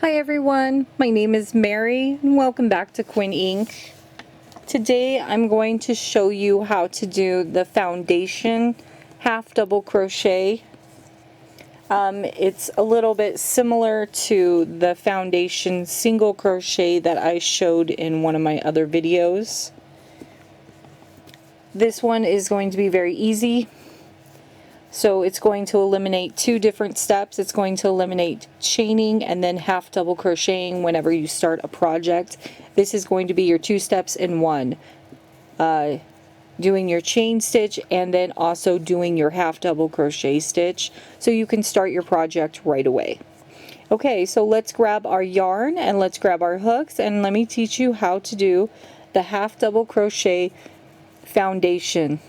Hi everyone, my name is Mary and welcome back to Quinn Ink. Today I'm going to show you how to do the foundation half double crochet. It's a little bit similar to the foundation single crochet that I showed in one of my other videos. This one is going to be very easy. So it's going to eliminate two different steps. It's going to eliminate chaining and then half double crocheting whenever you start a project. This is going to be your two steps in one. Doing your chain stitch and then also doing your half double crochet stitch so you can start your project right away. Okay, so let's grab our yarn and let's grab our hooks and let me teach you how to do the half double crochet foundation.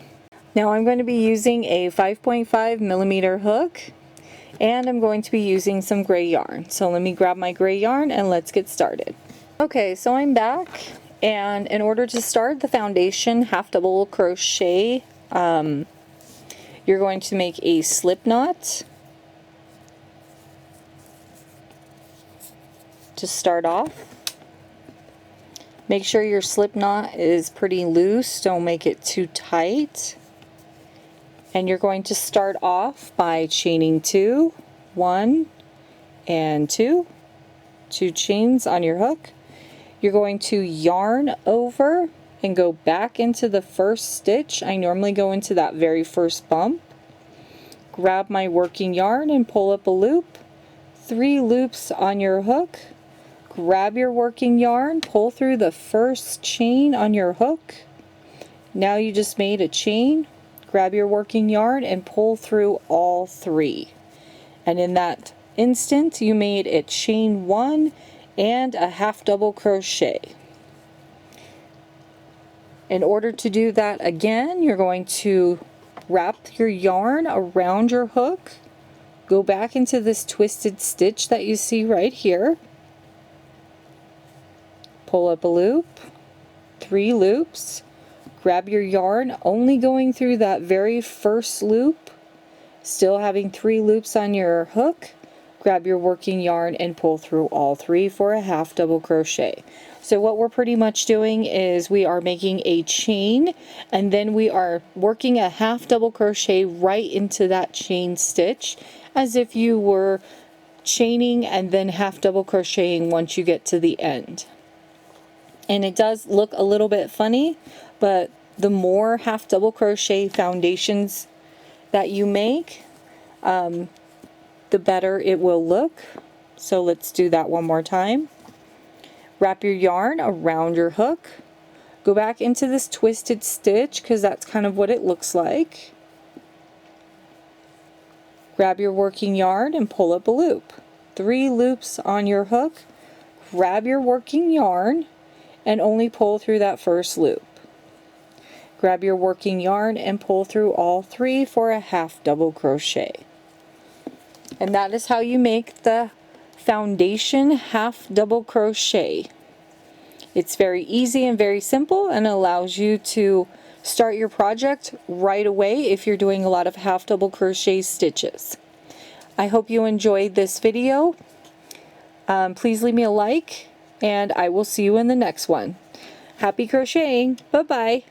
Now I'm going to be using a 5.5 millimeter hook and I'm going to be using some gray yarn. So let me grab my gray yarn and let's get started. Okay, so I'm back, and in order to start the foundation half double crochet, you're going to make a slip knot to start off. Make sure your slip knot is pretty loose, don't make it too tight. And you're going to start off by chaining 2, 1 and 2 chains on your hook. You're going to yarn over and go back into the first stitch. I normally go into that very first bump. Grab my working yarn and pull up a loop. 3 loops on your hook. Grab your working yarn, pull through the first chain on your hook. Now you just made a chain. Grab your working yarn and pull through all 3. And in that instant you made a chain 1 and a half double crochet. In order to do that again, you're going to wrap your yarn around your hook, go back into this twisted stitch that you see right here, pull up a loop, 3 loops, grab your yarn, only going through that very first loop, still having 3 loops on your hook, grab your working yarn and pull through all 3 for a half double crochet. So what we're pretty much doing is we are making a chain and then we are working a half double crochet right into that chain stitch as if you were chaining and then half double crocheting once you get to the end. And it does look a little bit funny, but the more half double crochet foundations that you make, the better it will look. So let's do that one more time. Wrap your yarn around your hook, go back into this twisted stitch because that's kind of what it looks like. Grab your working yarn and pull up a loop. 3 loops on your hook, grab your working yarn and only pull through that first loop. Grab your working yarn and pull through all 3 for a half double crochet. And that is how you make the foundation half double crochet. It's very easy and very simple and allows you to start your project right away if you're doing a lot of half double crochet stitches. I hope you enjoyed this video. Please leave me a like and I will see you in the next one. Happy crocheting! Bye bye!